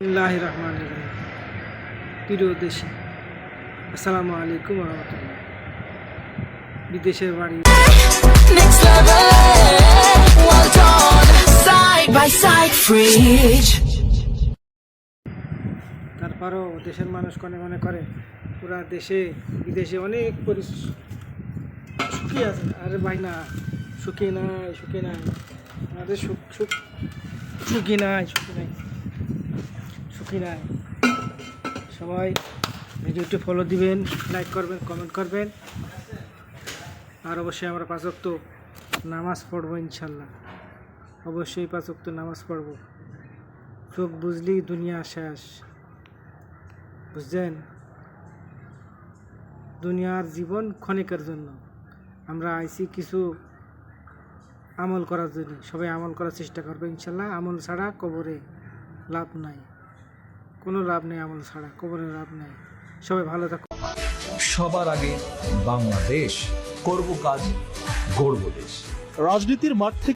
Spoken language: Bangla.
বিসমিল্লাহির রহমানির রহিম। প্রিয় দেশি, আসসালামু আলাইকুম রহমতুল্লাহ। বিদেশের বাড়ি Next level, well done. Side by side, fridge. তারপরও দেশের মানুষ মনে করে পুরা দেশে বিদেশে অনেক সুখী আছে। আরে ভাই না, সুখী নাই আমাদের সুখী নাই। সবাই ভিডিওটি ফলো দিবেন, লাইক করবেন, কমেন্ট করবেন, আর অবশ্যই আমরা 5 ওয়াক্ত নামাজ পড়বো ইনশাল্লাহ। অবশ্যই 5 ওয়াক্ত নামাজ পড়বো। চোখ বুঝলি দুনিয়া শেষ, বুঝছেন? দুনিয়ার জীবন ক্ষণিকের জন্য। আমরা আইছি কিছু আমল করার জন্য। সবাই আমল করার চেষ্টা করবে ইনশাল্লাহ। আমল ছাড়া কবরে লাভ নাই, কোনো লাভ নেই। আমল ছাড়া কবরে লাভ নাই। সবাই ভালো থাকুন। সবার আগে বাংলাদেশ, করব কাজ, গড়ব দেশ। রাজনীতির মাঠ থেকে